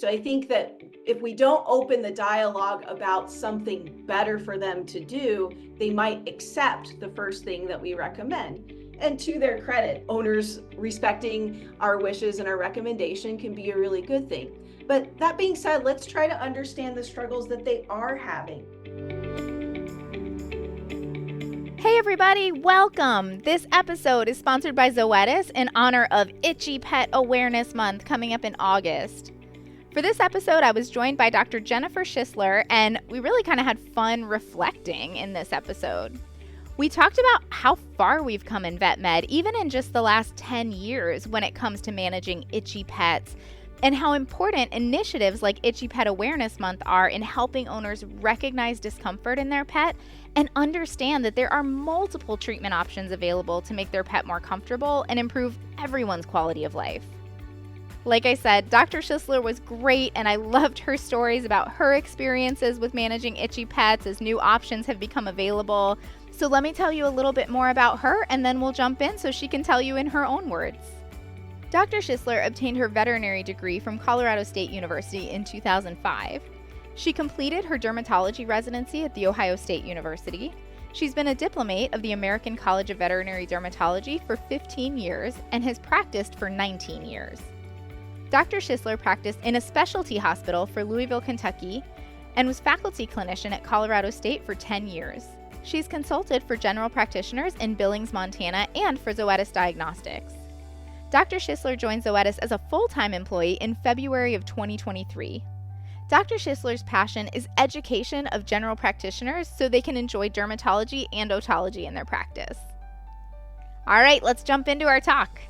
So I think that if we don't open the dialogue about something better for them to do, they might accept the first thing that we recommend. And to their credit, owners respecting our wishes and our recommendation can be a really good thing. But that being said, let's try to understand the struggles that they are having. Hey everybody, welcome! This episode is sponsored by Zoetis in honor of Itchy Pet Awareness Month coming up in August. For this episode, I was joined by Dr. Jennifer Schissler, and we really kind of had fun reflecting in this episode. We talked about how far we've come in vet med, even in just the last 10 years when it comes to managing itchy pets, and how important initiatives like Itchy Pet Awareness Month are in helping owners recognize discomfort in their pet and understand that there are multiple treatment options available to make their pet more comfortable and improve everyone's quality of life. Like I said, Dr. Schissler was great, and I loved her stories about her experiences with managing itchy pets as new options have become available. So let me tell you a little bit more about her, and then we'll jump in so she can tell you in her own words. Dr. Schissler obtained her veterinary degree from Colorado State University in 2005. She completed her dermatology residency at The Ohio State University. She's been a diplomate of the American College of Veterinary Dermatology for 15 years and has practiced for 19 years. Dr. Schissler practiced in a specialty hospital for Louisville, Kentucky, and was faculty clinician at Colorado State for 10 years. She's consulted for general practitioners in Billings, Montana, and for Zoetis Diagnostics. Dr. Schissler joined Zoetis as a full-time employee in February of 2023. Dr. Schissler's passion is education of general practitioners so they can enjoy dermatology and otology in their practice. All right, let's jump into our talk.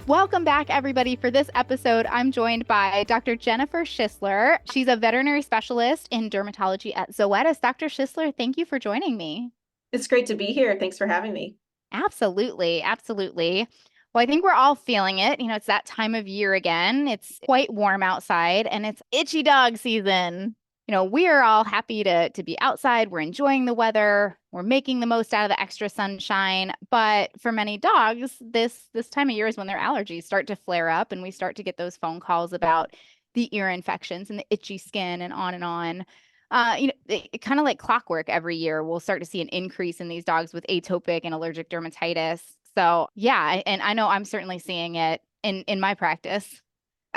Welcome back, everybody. For this episode, I'm joined by Dr. Jennifer Schissler. She's a veterinary specialist in dermatology at Zoetis. Dr. Schissler, thank you for joining me. It's great to be here. Thanks for having me. Absolutely. Absolutely. Well, I think we're all feeling it. You know, it's that time of year again. It's quite warm outside and it's itchy dog season. You know, we are all happy to be outside. We're enjoying the weather. We're making the most out of the extra sunshine. But for many dogs, this time of year is when their allergies start to flare up and we start to get those phone calls about the ear infections and the itchy skin and on and on. It kind of like clockwork every year, we'll start to see an increase in these dogs with atopic and allergic dermatitis. So yeah, and I know I'm certainly seeing it in my practice.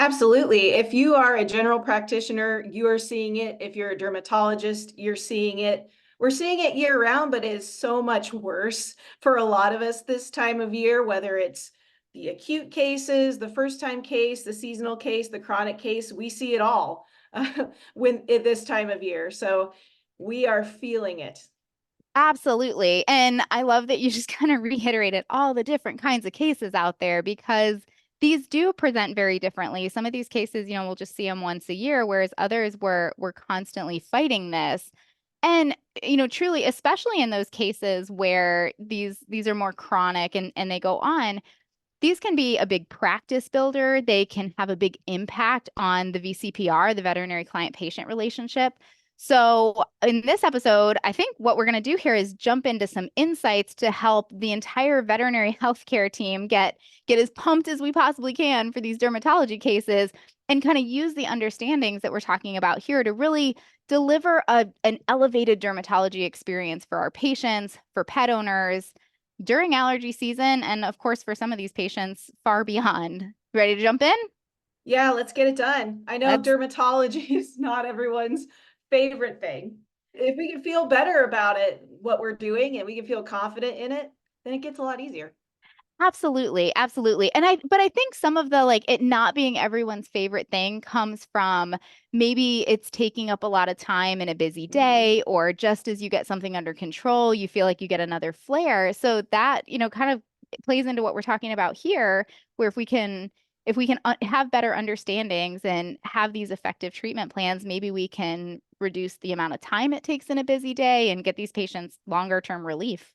Absolutely. If you are a general practitioner, you are seeing it. If you're a dermatologist, you're seeing it. We're seeing it year round, but it's so much worse for a lot of us this time of year, whether it's the acute cases, the first time case, the seasonal case, the chronic case, we see it all when at this time of year. So we are feeling it. Absolutely. And I love that you just kind of reiterated all the different kinds of cases out there because these do present very differently. Some of these cases, we'll just see them once a year, whereas others we're constantly fighting this. And, truly, especially in those cases where these are more chronic and they go on, these can be a big practice builder. They can have a big impact on the VCPR, the veterinary client patient relationship. So in this episode, I think what we're going to do here is jump into some insights to help the entire veterinary healthcare team get as pumped as we possibly can for these dermatology cases and kind of use the understandings that we're talking about here to really deliver an elevated dermatology experience for our patients, for pet owners, during allergy season, and of course, for some of these patients, far beyond. Ready to jump in? Yeah, let's get it done. I know Let's dermatology is not everyone's favorite thing. If we can feel better about it, what we're doing, and we can feel confident in it, then it gets a lot easier. Absolutely, absolutely. But I think some of the it not being everyone's favorite thing comes from maybe it's taking up a lot of time in a busy day, or just as you get something under control, you feel like you get another flare. So that, kind of plays into what we're talking about here, where if we can have better understandings and have these effective treatment plans, maybe we can reduce the amount of time it takes in a busy day and get these patients longer term relief.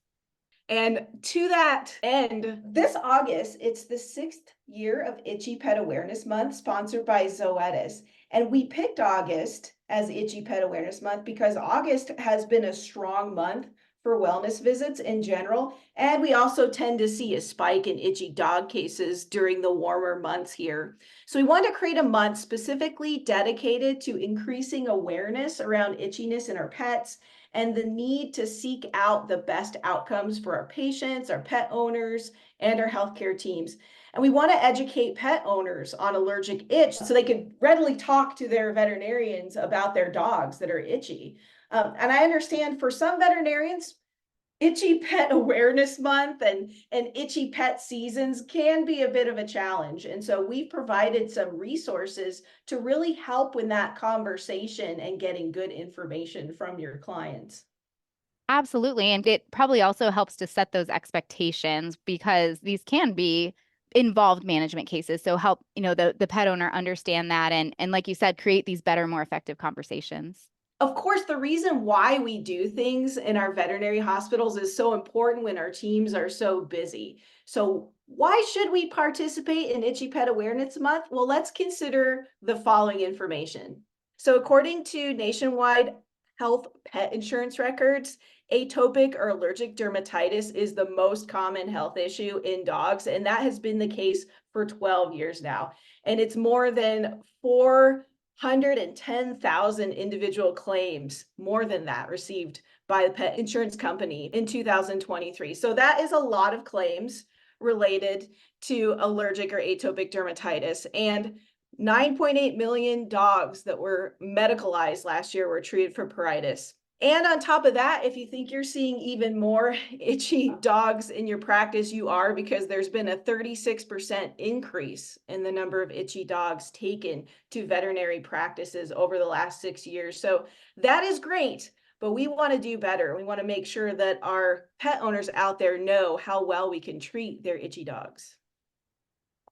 And to that end, this August, it's the 6th year of Itchy Pet Awareness Month, sponsored by Zoetis. And we picked August as Itchy Pet Awareness Month because August has been a strong month for wellness visits in general. And we also tend to see a spike in itchy dog cases during the warmer months here. So we want to create a month specifically dedicated to increasing awareness around itchiness in our pets and the need to seek out the best outcomes for our patients, our pet owners, and our healthcare teams. And we want to educate pet owners on allergic itch so they can readily talk to their veterinarians about their dogs that are itchy. And I understand for some veterinarians, Itchy Pet Awareness Month and itchy pet seasons can be a bit of a challenge. And so we've provided some resources to really help with that conversation and getting good information from your clients. Absolutely. And it probably also helps to set those expectations because these can be involved management cases. So help, the pet owner understand that and like you said, create these better, more effective conversations. Of course, the reason why we do things in our veterinary hospitals is so important when our teams are so busy. So, why should we participate in Itchy Pet Awareness Month? Well, let's consider the following information. So, according to nationwide health pet insurance records, atopic or allergic dermatitis is the most common health issue in dogs, and that has been the case for 12 years now. And it's more than 410,000 individual claims, more than that, received by the pet insurance company in 2023. So that is a lot of claims related to allergic or atopic dermatitis. And 9.8 million dogs that were medicalized last year were treated for pruritus. And on top of that, if you think you're seeing even more itchy dogs in your practice, you are, because there's been a 36% increase in the number of itchy dogs taken to veterinary practices over the last 6 years. So that is great, but we want to do better. We want to make sure that our pet owners out there know how well we can treat their itchy dogs.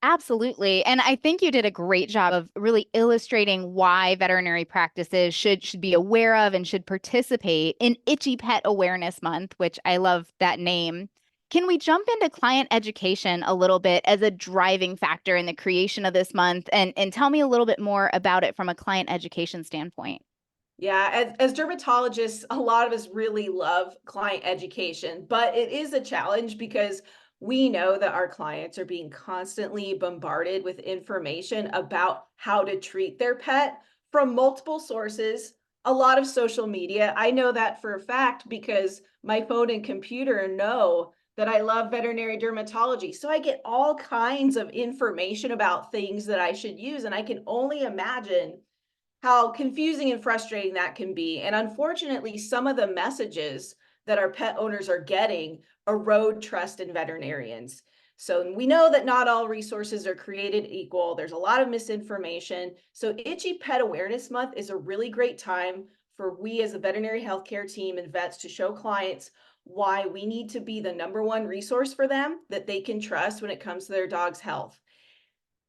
Absolutely. And I think you did a great job of really illustrating why veterinary practices should be aware of and should participate in Itchy Pet Awareness Month, which I love that name. Can we jump into client education a little bit as a driving factor in the creation of this month and tell me a little bit more about it from a client education standpoint? Yeah, as dermatologists, a lot of us really love client education, but it is a challenge because we know that our clients are being constantly bombarded with information about how to treat their pet from multiple sources, a lot of social media. I know that for a fact because my phone and computer know that I love veterinary dermatology. So I get all kinds of information about things that I should use, and I can only imagine how confusing and frustrating that can be. And unfortunately, some of the messages that our pet owners are getting erode trust in veterinarians. So we know that not all resources are created equal. There's a lot of misinformation. So Itchy Pet Awareness Month is a really great time for we as a veterinary healthcare team and vets to show clients why we need to be the number one resource for them that they can trust when it comes to their dog's health.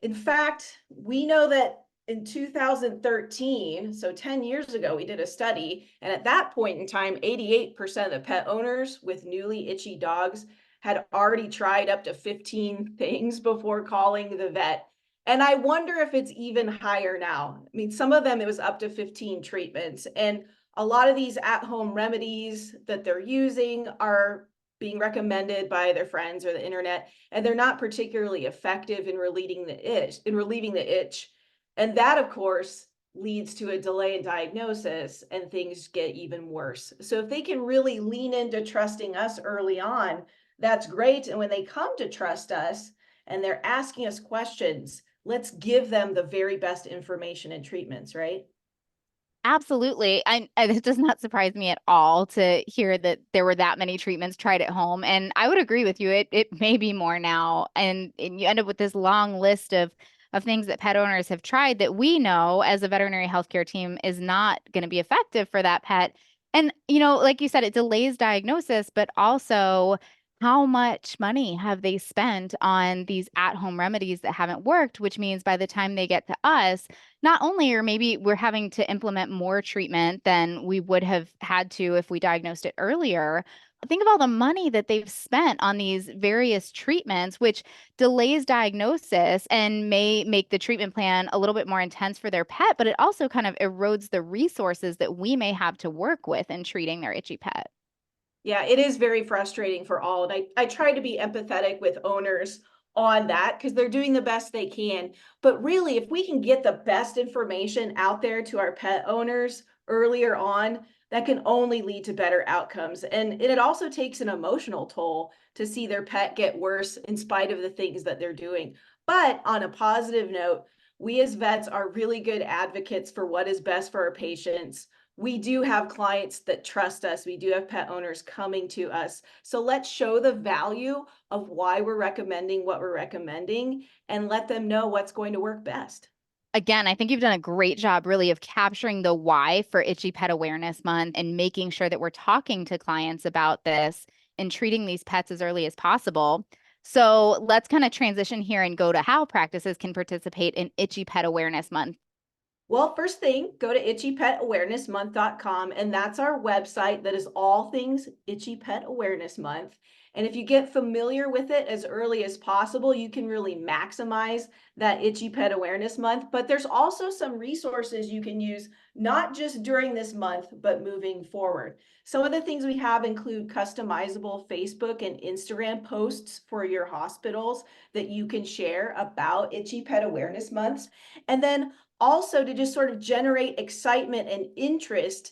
In fact, we know that in 2013, so 10 years ago, we did a study, and at that point in time, 88% of the pet owners with newly itchy dogs had already tried up to 15 things before calling the vet. And I wonder if it's even higher now. I mean, some of them it was up to 15 treatments. And a lot of these at-home remedies that they're using are being recommended by their friends or the internet, and they're not particularly effective in relieving the itch. And that, of course, leads to a delay in diagnosis and things get even worse. So if they can really lean into trusting us early on, that's great. And when they come to trust us and they're asking us questions, let's give them the very best information and treatments, right? Absolutely. It does not surprise me at all to hear that there were that many treatments tried at home. And I would agree with you. It may be more now. And you end up with this long list of things that pet owners have tried that we know as a veterinary healthcare team is not going to be effective for that pet. And, like you said, it delays diagnosis, but also how much money have they spent on these at-home remedies that haven't worked, which means by the time they get to us, not only or maybe we're having to implement more treatment than we would have had to if we diagnosed it earlier. Think of all the money that they've spent on these various treatments, which delays diagnosis and may make the treatment plan a little bit more intense for their pet, but it also kind of erodes the resources that we may have to work with in treating their itchy pet. Yeah, it is very frustrating for all. And I try to be empathetic with owners on that because they're doing the best they can. But really, if we can get the best information out there to our pet owners earlier on, that can only lead to better outcomes. And it also takes an emotional toll to see their pet get worse in spite of the things that they're doing. But on a positive note, we as vets are really good advocates for what is best for our patients. We do have clients that trust us. We do have pet owners coming to us. So let's show the value of why we're recommending what we're recommending and let them know what's going to work best. Again, I think you've done a great job really of capturing the why for Itchy Pet Awareness Month and making sure that we're talking to clients about this and treating these pets as early as possible. So let's kind of transition here and go to how practices can participate in Itchy Pet Awareness Month. Well, first thing, go to itchypetawarenessmonth.com, and that's our website that is all things Itchy Pet Awareness Month. And if you get familiar with it as early as possible, you can really maximize that Itchy Pet Awareness Month. But there's also some resources you can use, not just during this month, but moving forward. Some of the things we have include customizable Facebook and Instagram posts for your hospitals that you can share about Itchy Pet Awareness Months. And then also to just sort of generate excitement and interest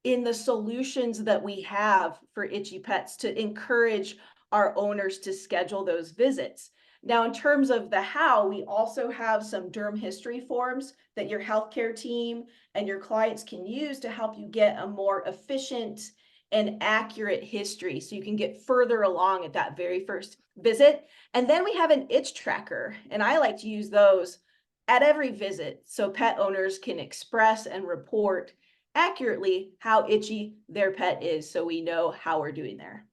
in the solutions that we have for itchy pets to encourage our owners to schedule those visits. Now, in terms of the how, we also have some derm history forms that your healthcare team and your clients can use to help you get a more efficient and accurate history so you can get further along at that very first visit. And then we have an itch tracker, and I like to use those at every visit so pet owners can express and report accurately how itchy their pet is so we know how we're doing there.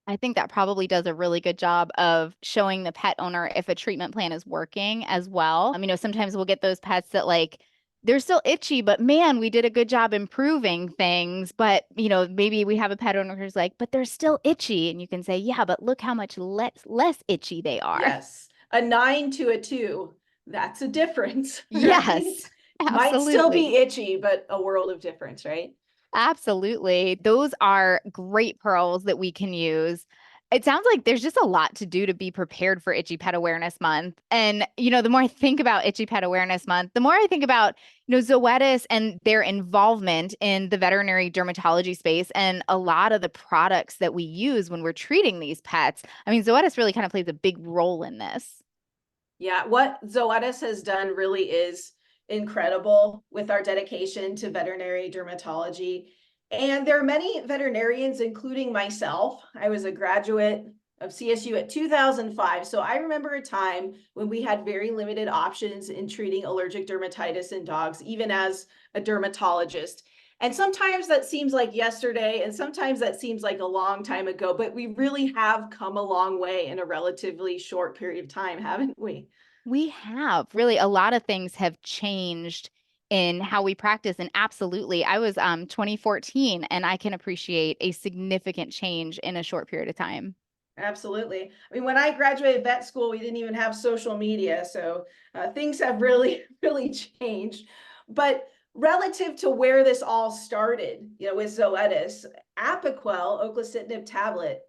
I think that probably does a really good job of showing the pet owner if a treatment plan is working as well. I mean, sometimes we'll get those pets that like they're still itchy, but man, we did a good job improving things. But, maybe we have a pet owner who's like, but they're still itchy. And you can say, yeah, but look how much less itchy they are. Yes, a 9 to a 2, that's a difference, right? Yes, Might still absolutely. be itchy, but a world of difference, right? Absolutely. Those are great pearls that we can use. It sounds like there's just a lot to do to be prepared for Itchy Pet Awareness Month. And, the more I think about Itchy Pet Awareness Month, the more I think about, Zoetis and their involvement in the veterinary dermatology space and a lot of the products that we use when we're treating these pets. I mean, Zoetis really kind of plays a big role in this. Yeah, what Zoetis has done really is incredible with our dedication to veterinary dermatology. And there are many veterinarians, including myself. I was a graduate of CSU at 2005. So I remember a time when we had very limited options in treating allergic dermatitis in dogs, even as a dermatologist. And sometimes that seems like yesterday, and sometimes that seems like a long time ago, but we really have come a long way in a relatively short period of time, haven't we? We have really a lot of things have changed in how we practice. And absolutely, I was 2014 and I can appreciate a significant change in a short period of time. Absolutely. I mean, when I graduated vet school, we didn't even have social media. So things have really, really changed. But relative to where this all started, with Zoetis, Apoquel, oclacitinib tablet,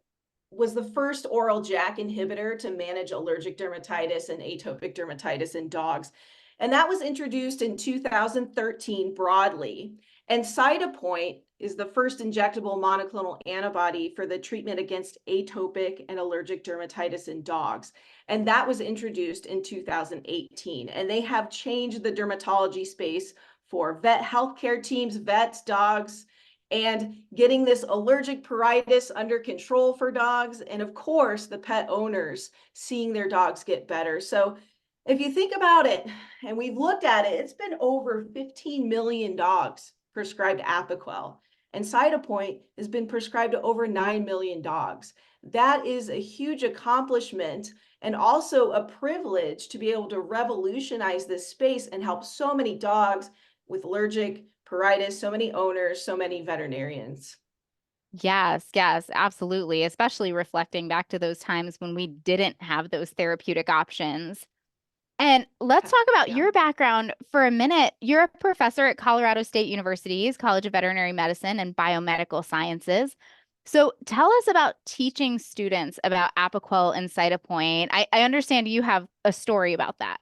was the first oral JAK inhibitor to manage allergic dermatitis and atopic dermatitis in dogs. And that was introduced in 2013 broadly. And Cytopoint is the first injectable monoclonal antibody for the treatment against atopic and allergic dermatitis in dogs. And that was introduced in 2018. And they have changed the dermatology space for vet healthcare teams, vets, dogs, and getting this allergic pruritus under control for dogs. And of course, the pet owners seeing their dogs get better. So if you think about it, and we've looked at it, it's been over 15 million dogs prescribed Apoquel, and Cytopoint has been prescribed to over 9 million dogs. That is a huge accomplishment and also a privilege to be able to revolutionize this space and help so many dogs with allergic pruritus, so many owners, so many veterinarians. Yes, yes, absolutely. Especially reflecting back to those times when we didn't have those therapeutic options. And let's talk about Yeah. your background for a minute. You're a professor at Colorado State University's College of Veterinary Medicine and Biomedical Sciences. So tell us about teaching students about Apoquel and Cytopoint. I understand you have a story about that.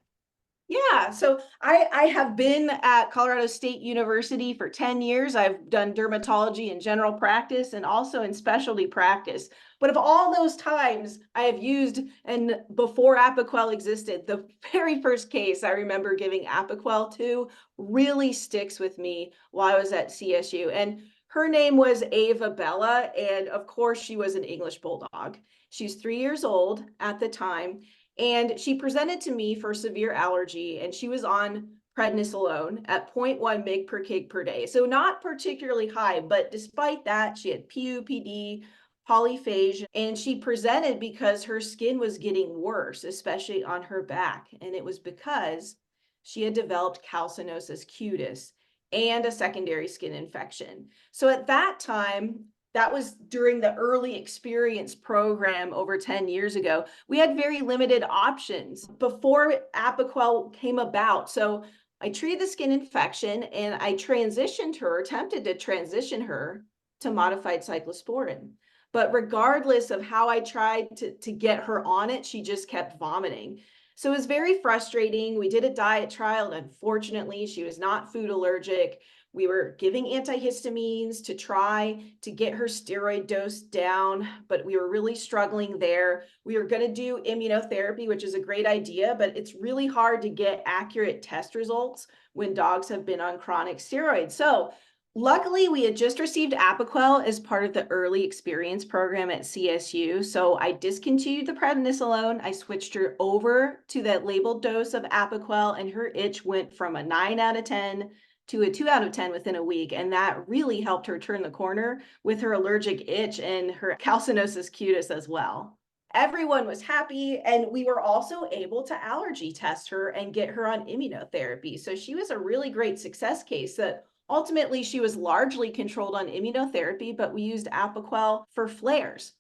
Yeah, so I have been at Colorado State University for 10 years. I've done dermatology in general practice and also in specialty practice. But of all those times I have used, and before Apoquel existed, the very first case I remember giving Apoquel to really sticks with me while I was at CSU. And her name was Ava Bella, and of course she was an English bulldog. She's 3 years old at the time. And she presented to me for severe allergy, and she was on prednisolone at 0.1 mg per kg per day. So not particularly high, but despite that, she had PUPD, polyphagia, and she presented because her skin was getting worse, especially on her back. And it was because she had developed calcinosis cutis and a secondary skin infection. So at that time, that was during the early experience program over 10 years ago. We had very limited options before Apoquel came about. So I treated the skin infection and I attempted to transition her to modified cyclosporin. But regardless of how I tried to get her on it, she just kept vomiting. So it was very frustrating. We did a diet trial, and unfortunately, she was not food allergic. We were giving antihistamines to try to get her steroid dose down, but we were really struggling there. We were going to do immunotherapy, which is a great idea, but it's really hard to get accurate test results when dogs have been on chronic steroids. So luckily, we had just received Apoquel as part of the early experience program at CSU. So I discontinued the prednisolone. I switched her over to that labeled dose of Apoquel, and her itch went from a 9 out of 10 to a 2 out of 10 within a week. And that really helped her turn the corner with her allergic itch and her calcinosis cutis as well. Everyone was happy, and we were also able to allergy test her and get her on immunotherapy. So she was a really great success case that ultimately she was largely controlled on immunotherapy, but we used Apoquel for flares.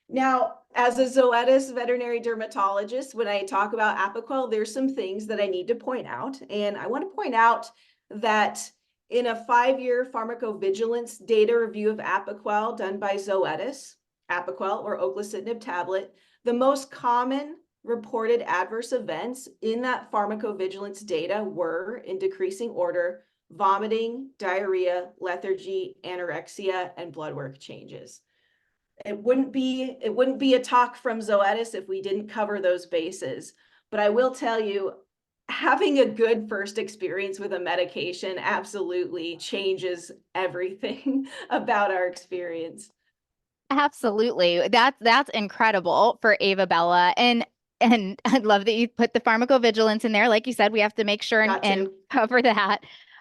Now, as a Zoetis veterinary dermatologist, when I talk about Apoquel, there's some things that I need to point out. And I want to point out that in a 5-year pharmacovigilance data review of Apoquel done by Zoetis, Apoquel or oclacitinib tablet, the most common reported adverse events in that pharmacovigilance data were, in decreasing order, vomiting, diarrhea, lethargy, anorexia, and blood work changes. It wouldn't be a talk from Zoetis if we didn't cover those bases. But I will tell you, having a good first experience with a medication absolutely changes everything about our experience. Absolutely. That's incredible for Ava Bella. And I love that you put the pharmacovigilance in there. Like you said, we have to make sure and cover that.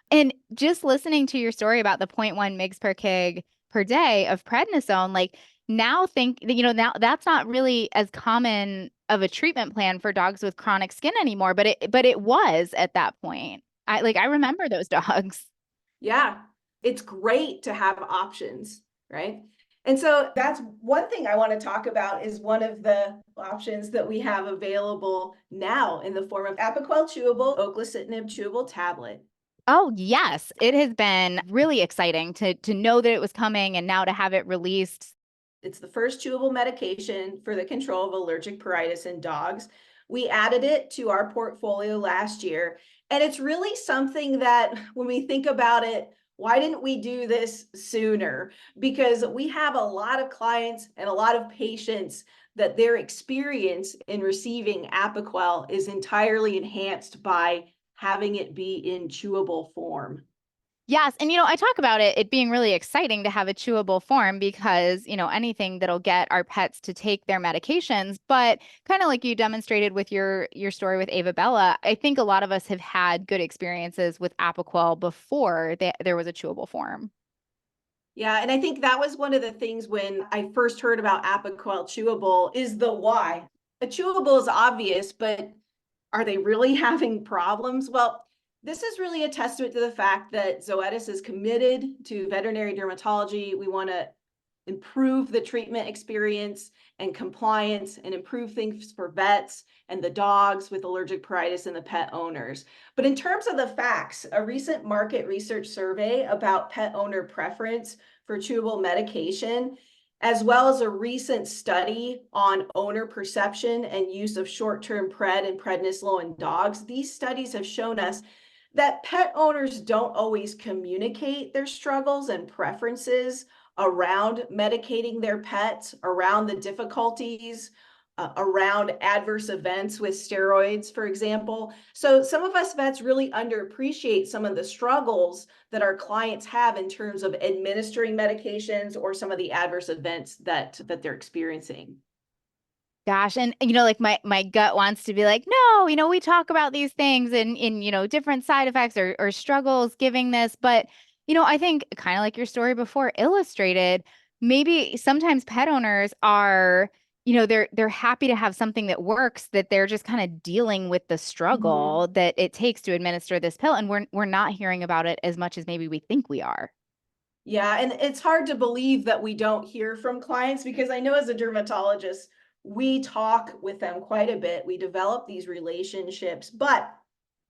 And just listening to your story about the 0.1 mg per kg per day of prednisone, like now now that's not really as common of a treatment plan for dogs with chronic skin anymore, but it was at that point. I remember those dogs. Yeah, it's great to have options, right? And so that's one thing I want to talk about is one of the options that we have available now in the form of Apoquel chewable, oclacitinib chewable tablet. Oh, yes. It has been really exciting to know that it was coming and now to have it released. It's the first chewable medication for the control of allergic pruritus in dogs. We added it to our portfolio last year, and it's really something that when we think about it, why didn't we do this sooner? Because we have a lot of clients and a lot of patients that their experience in receiving Apoquel is entirely enhanced by having it be in chewable form. Yes. And, I talk about it being really exciting to have a chewable form because, anything that'll get our pets to take their medications. But kind of like you demonstrated with your story with Ava Bella, I think a lot of us have had good experiences with Apoquel before there was a chewable form. Yeah, and I think that was one of the things when I first heard about Apoquel chewable is the why. A chewable is obvious, but are they really having problems? Well, this is really a testament to the fact that Zoetis is committed to veterinary dermatology. We want to improve the treatment experience and compliance and improve things for vets and the dogs with allergic pruritus and the pet owners. But in terms of the facts, a recent market research survey about pet owner preference for chewable medication as well as a recent study on owner perception and use of short-term pred and prednisolone in dogs. These studies have shown us that pet owners don't always communicate their struggles and preferences around medicating their pets, around the difficulties, around adverse events with steroids, for example. So some of us vets really underappreciate some of the struggles that our clients have in terms of administering medications or some of the adverse events that they're experiencing. Gosh, and like my gut wants to be like, no, we talk about these things and in different side effects or struggles giving this, but I think kind of like your story before illustrated, maybe sometimes pet owners are, they're happy to have something that works, that they're just kind of dealing with the struggle that it takes to administer this pill, and we're not hearing about it as much as maybe we think we are. Yeah, and it's hard to believe that we don't hear from clients, because I know as a dermatologist, we talk with them quite a bit. We develop these relationships. But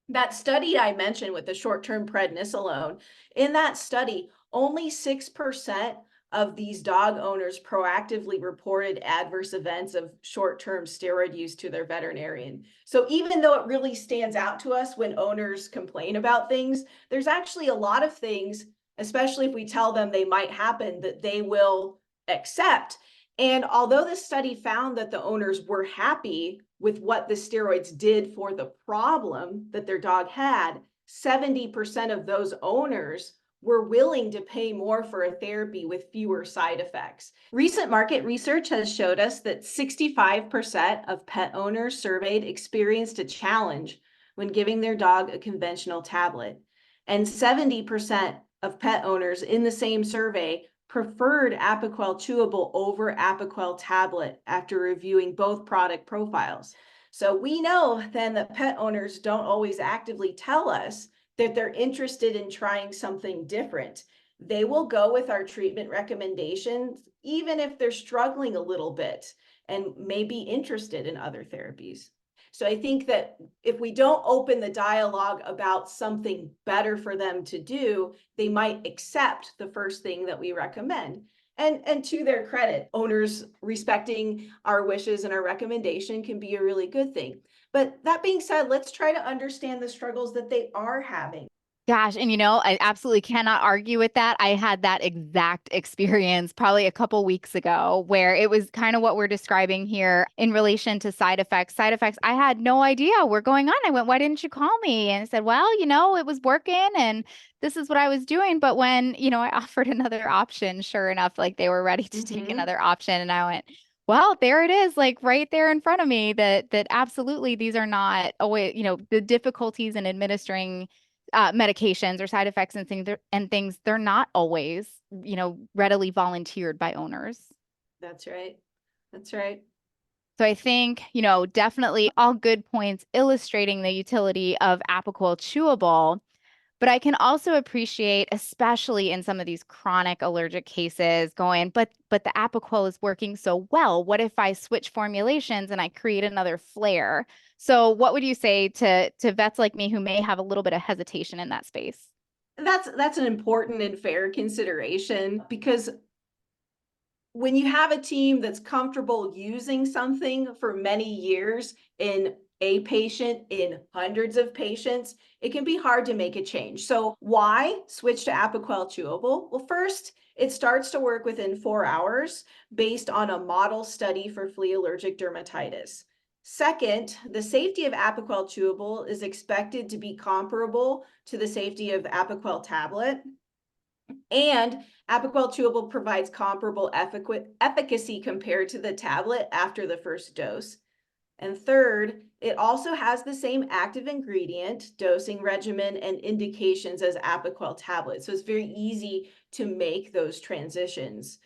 that study I mentioned with the short-term prednisolone, in that study, only 6% of these dog owners proactively reported adverse events of short-term steroid use to their veterinarian. So even though it really stands out to us when owners complain about things, there's actually a lot of things, especially if we tell them they might happen, that they will accept. And although the study found that the owners were happy with what the steroids did for the problem that their dog had, 70% of those owners were willing to pay more for a therapy with fewer side effects. Recent market research has showed us that 65% of pet owners surveyed experienced a challenge when giving their dog a conventional tablet, and 70% of pet owners in the same survey preferred Apoquel chewable over Apoquel tablet after reviewing both product profiles. So we know then that pet owners don't always actively tell us that they're interested in trying something different. They will go with our treatment recommendations, even if they're struggling a little bit and may be interested in other therapies. So I think that if we don't open the dialogue about something better for them to do, they might accept the first thing that we recommend. And to their credit, owners respecting our wishes and our recommendation can be a really good thing. But that being said, let's try to understand the struggles that they are having. Gosh, and I absolutely cannot argue with that. I had that exact experience probably a couple weeks ago where it was kind of what we're describing here in relation to side effects. Side effects, I had no idea were going on. I went, why didn't you call me? And I said, well, it was working and this is what I was doing. But when, I offered another option, sure enough, like they were ready to take another option. And I went, well, there it is, like right there in front of me, that absolutely these are not always, the difficulties in administering medications or side effects and things, they're not always, readily volunteered by owners. That's right. That's right. So I think, definitely all good points illustrating the utility of Apoquel chewable. But I can also appreciate, especially in some of these chronic allergic cases, going, but the Apoquel is working so well. What if I switch formulations and I create another flare? So what would you say to vets like me who may have a little bit of hesitation in that space? That's an important and fair consideration, because when you have a team that's comfortable using something for many years in a patient, in hundreds of patients, it can be hard to make a change. So why switch to Apoquel chewable? Well, first, it starts to work within 4 hours based on a model study for flea allergic dermatitis. Second, the safety of Apoquel chewable is expected to be comparable to the safety of Apoquel tablet. And Apoquel chewable provides comparable efficacy compared to the tablet after the first dose. And third, it also has the same active ingredient, dosing regimen, and indications as Apoquel tablet. So it's very easy to make those transitions.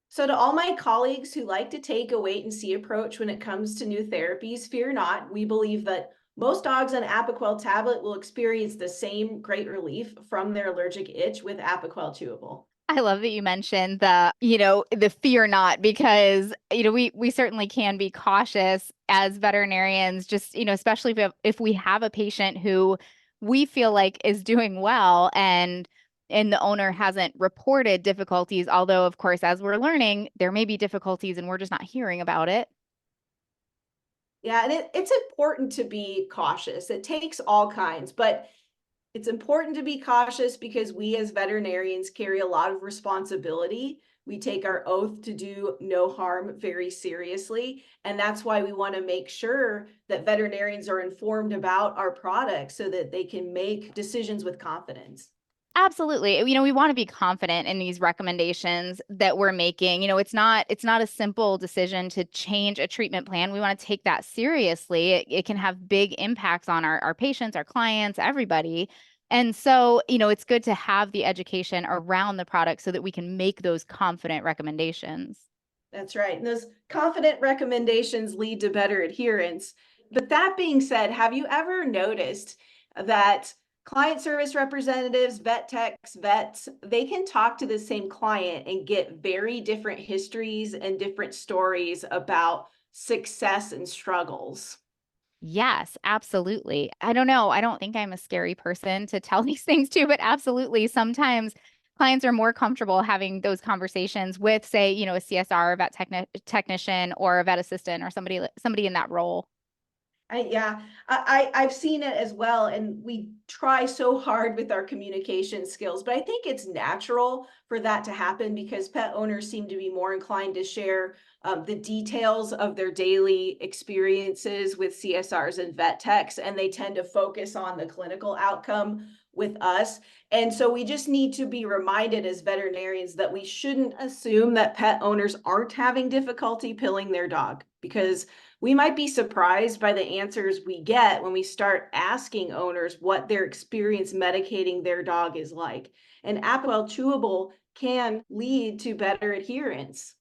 So to all my colleagues who like to take a wait and see approach when it comes to new therapies, fear not. We believe that most dogs on Apoquel tablet will experience the same great relief from their allergic itch with Apoquel chewable. I love that you mentioned the fear not, because, we certainly can be cautious as veterinarians, just, especially if we have a patient who we feel like is doing well and and the owner hasn't reported difficulties, although of course, as we're learning, there may be difficulties and we're just not hearing about it. Yeah, and it's important to be cautious. It takes all kinds, but it's important to be cautious because we as veterinarians carry a lot of responsibility. We take our oath to do no harm very seriously. And that's why we want to make sure that veterinarians are informed about our products so that they can make decisions with confidence. Absolutely. We want to be confident in these recommendations that we're making. It's not a simple decision to change a treatment plan. We want to take that seriously. It can have big impacts on our patients, our clients, everybody. And so, it's good to have the education around the product so that we can make those confident recommendations. That's right. And those confident recommendations lead to better adherence. But that being said, have you ever noticed that client service representatives, vet techs, vets, they can talk to the same client and get very different histories and different stories about success and struggles? Yes, absolutely. I don't know. I don't think I'm a scary person to tell these things to, but absolutely. Sometimes clients are more comfortable having those conversations with, say, a CSR, technician, or a vet assistant, or somebody in that role. Yeah, I've seen it as well, and we try so hard with our communication skills, but I think it's natural for that to happen because pet owners seem to be more inclined to share the details of their daily experiences with CSRs and vet techs, and they tend to focus on the clinical outcome with us. And so we just need to be reminded as veterinarians that we shouldn't assume that pet owners aren't having difficulty pilling their dog because we might be surprised by the answers we get when we start asking owners what their experience medicating their dog is like. And Apoquel chewable can lead to better adherence.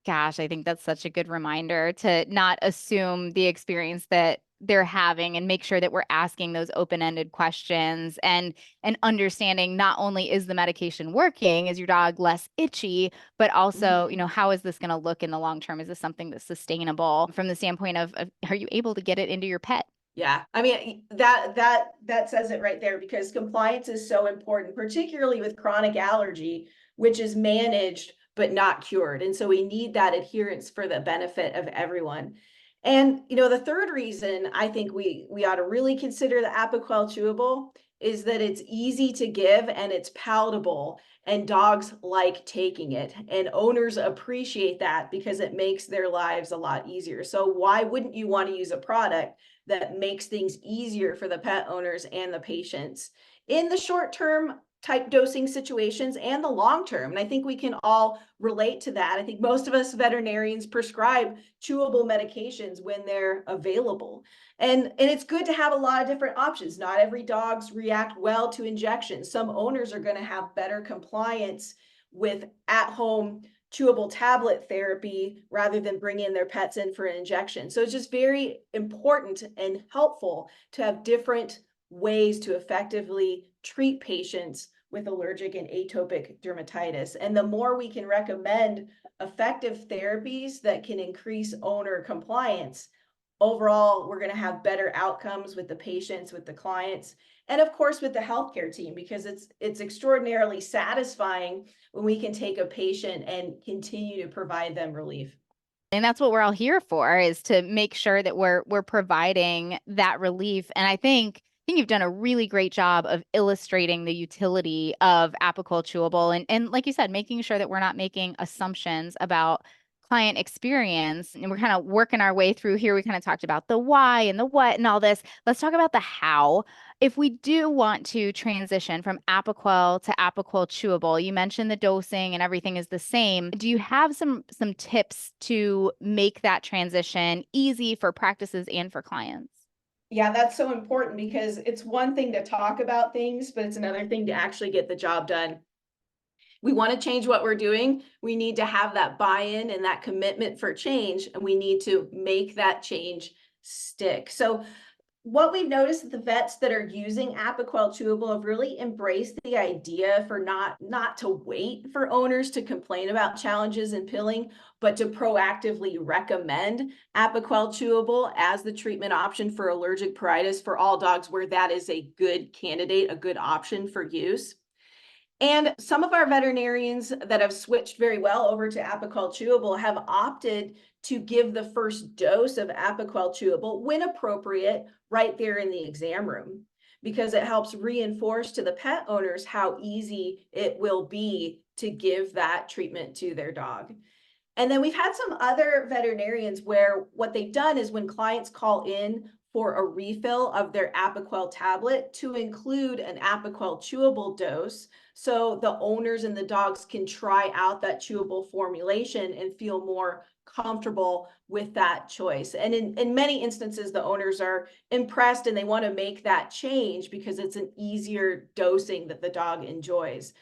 Gosh, I think that's such a good reminder to not assume the experience that they're having and make sure that we're asking those open-ended questions and understanding not only is the medication working, is your dog less itchy, but also, Mhm. how is this going to look in the long term? Is this something that's sustainable from the standpoint of are you able to get it into your pet? Yeah, I mean that says it right there because compliance is so important, particularly with chronic allergy, which is managed but not cured. And so we need that adherence for the benefit of everyone. And the third reason I think we ought to really consider the Apoquel chewable is that it's easy to give and it's palatable and dogs like taking it and owners appreciate that because it makes their lives a lot easier. So why wouldn't you want to use a product that makes things easier for the pet owners and the patients in the short term type dosing situations and the long term? And I think we can all relate to that. I think most of us veterinarians prescribe chewable medications when they're available. And it's good to have a lot of different options. Not every dogs react well to injections. Some owners are going to have better compliance with at-home chewable tablet therapy rather than bringing their pets in for an injection. So it's just very important and helpful to have different ways to effectively treat patients with allergic and atopic dermatitis. And the more we can recommend effective therapies that can increase owner compliance, overall, we're going to have better outcomes with the patients, with the clients, and of course with the healthcare team because it's extraordinarily satisfying when we can take a patient and continue to provide them relief. And that's what we're all here for, is to make sure that we're providing that relief. And I think you've done a really great job of illustrating the utility of Apoquel chewable and like you said, making sure that we're not making assumptions about client experience. And we're kind of working our way through here. We kind of talked about the why and the what and all this. Let's talk about the how. If we do want to transition from Apoquel to Apoquel chewable, you mentioned the dosing and everything is the same. Do you have some tips to make that transition easy for practices and for clients? Yeah, that's so important because it's one thing to talk about things, but it's another thing to actually get the job done. We want to change what we're doing. We need to have that buy-in and that commitment for change, and we need to make that change stick. So what we've noticed is the vets that are using Apoquel chewable have really embraced the idea for not to wait for owners to complain about challenges in pilling, but to proactively recommend Apoquel chewable as the treatment option for allergic pruritus for all dogs where that is a good candidate, a good option for use. And some of our veterinarians that have switched very well over to Apoquel Chewable have opted to give the first dose of Apoquel Chewable, when appropriate, right there in the exam room, because it helps reinforce to the pet owners how easy it will be to give that treatment to their dog. And then we've had some other veterinarians where what they've done is when clients call in for a refill of their Apoquel tablet, to include an Apoquel chewable dose, so the owners and the dogs can try out that chewable formulation and feel more comfortable with that choice. And in many instances, the owners are impressed and they want to make that change because it's an easier dosing that the dog enjoys.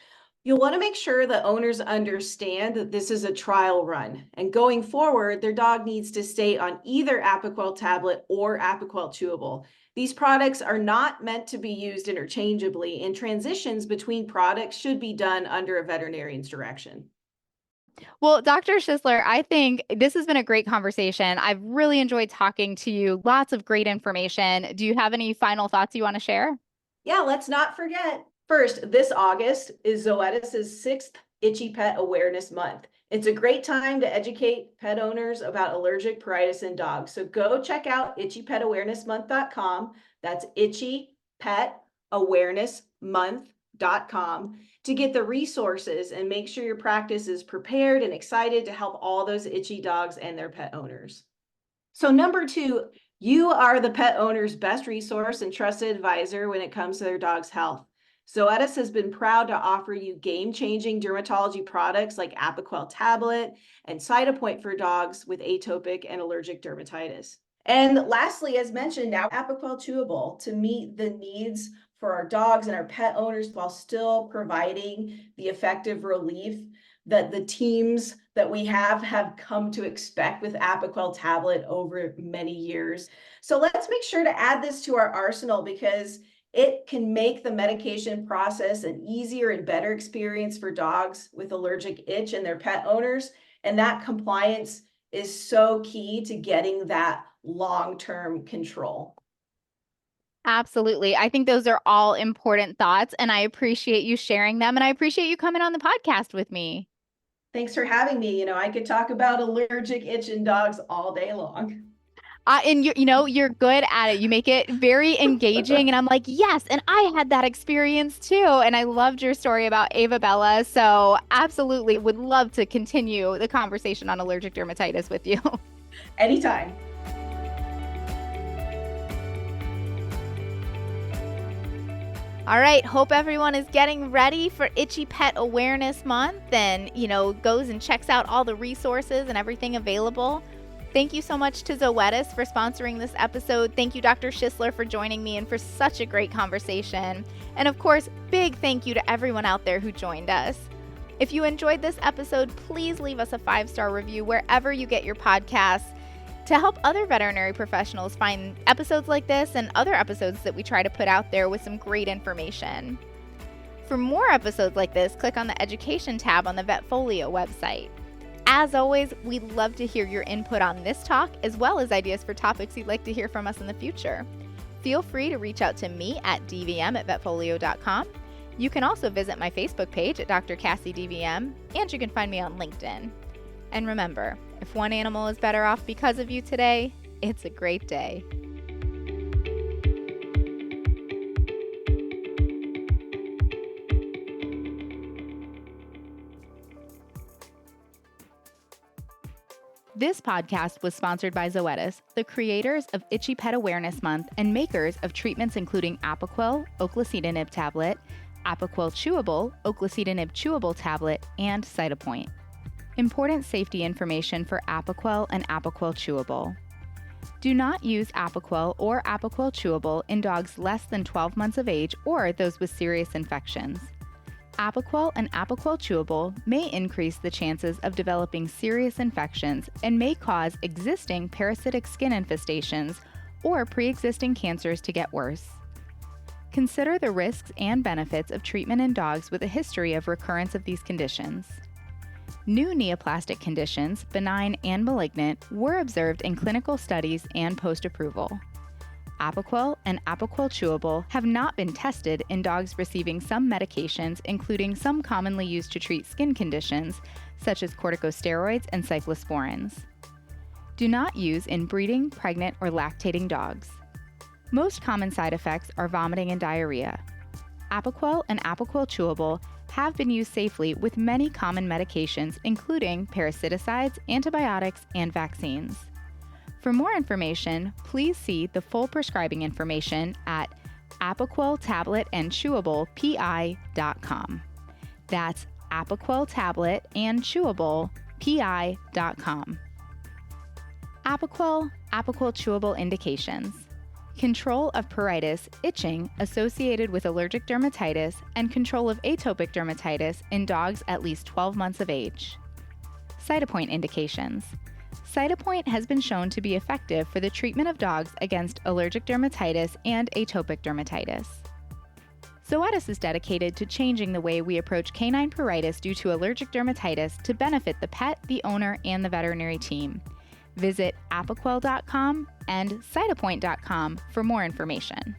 You'll want to make sure the owners understand that this is a trial run, and going forward, their dog needs to stay on either Apoquel tablet or Apoquel chewable. These products are not meant to be used interchangeably, and transitions between products should be done under a veterinarian's direction. Well, Dr. Schissler, I think this has been a great conversation. I've really enjoyed talking to you. Lots of great information. Do you have any final thoughts you want to share? Yeah, let's not forget. First, this August is Zoetis' 6th Itchy Pet Awareness Month. It's a great time to educate pet owners about allergic pruritus in dogs. So go check out itchypetawarenessmonth.com. That's itchypetawarenessmonth.com to get the resources and make sure your practice is prepared and excited to help all those itchy dogs and their pet owners. So number 2, you are the pet owner's best resource and trusted advisor when it comes to their dog's health. Zoetis has been proud to offer you game-changing dermatology products like Apoquel Tablet and Cytopoint for dogs with atopic and allergic dermatitis. And lastly, as mentioned, now Apoquel Chewable to meet the needs for our dogs and our pet owners while still providing the effective relief that the teams that we have come to expect with Apoquel Tablet over many years. So let's make sure to add this to our arsenal, because it can make the medication process an easier and better experience for dogs with allergic itch and their pet owners. And that compliance is so key to getting that long-term control. Absolutely. I think those are all important thoughts, and I appreciate you sharing them, and I appreciate you coming on the podcast with me. Thanks for having me. I could talk about allergic itch in dogs all day long. And you're good at it. You make it very engaging. And I'm like, yes. And I had that experience too. And I loved your story about Ava Bella. So absolutely would love to continue the conversation on allergic dermatitis with you. Anytime. All right. Hope everyone is getting ready for Itchy Pet Awareness Month and, goes and checks out all the resources and everything available. Thank you so much to Zoetis for sponsoring this episode. Thank you, Dr. Schissler, for joining me and for such a great conversation. And of course, big thank you to everyone out there who joined us. If you enjoyed this episode, please leave us a 5-star review wherever you get your podcasts to help other veterinary professionals find episodes like this and other episodes that we try to put out there with some great information. For more episodes like this, click on the Education tab on the VetFolio website. As always, we'd love to hear your input on this talk, as well as ideas for topics you'd like to hear from us in the future. Feel free to reach out to me at dvm@vetfolio.com. You can also visit my Facebook page at Dr. Cassi DVM, and you can find me on LinkedIn. And remember, if one animal is better off because of you today, it's a great day. This podcast was sponsored by Zoetis, the creators of Itchy Pet Awareness Month and makers of treatments including Apoquel, oclocetinib tablet, Apoquel Chewable, oclocetinib chewable tablet, and Cytopoint. Important safety information for Apoquel and Apoquel Chewable. Do not use Apoquel or Apoquel Chewable in dogs less than 12 months of age or those with serious infections. Apoquel and Apoquel Chewable may increase the chances of developing serious infections and may cause existing parasitic skin infestations or pre-existing cancers to get worse. Consider the risks and benefits of treatment in dogs with a history of recurrence of these conditions. New neoplastic conditions, benign and malignant, were observed in clinical studies and post-approval. Apoquel and Apoquel Chewable have not been tested in dogs receiving some medications, including some commonly used to treat skin conditions, such as corticosteroids and cephalosporins. Do not use in breeding, pregnant, or lactating dogs. Most common side effects are vomiting and diarrhea. Apoquel and Apoquel Chewable have been used safely with many common medications, including parasiticides, antibiotics, and vaccines. For more information, please see the full prescribing information at apoqueltabletandchewablepi.com. That's apoqueltabletandchewablepi.com. Apoquel, Apoquel Chewable indications: control of pruritus, itching associated with allergic dermatitis, and control of atopic dermatitis in dogs at least 12 months of age. Cytopoint indications: Cytopoint has been shown to be effective for the treatment of dogs against allergic dermatitis and atopic dermatitis. Zoetis is dedicated to changing the way we approach canine pruritus due to allergic dermatitis to benefit the pet, the owner, and the veterinary team. Visit apoquel.com and cytopoint.com for more information.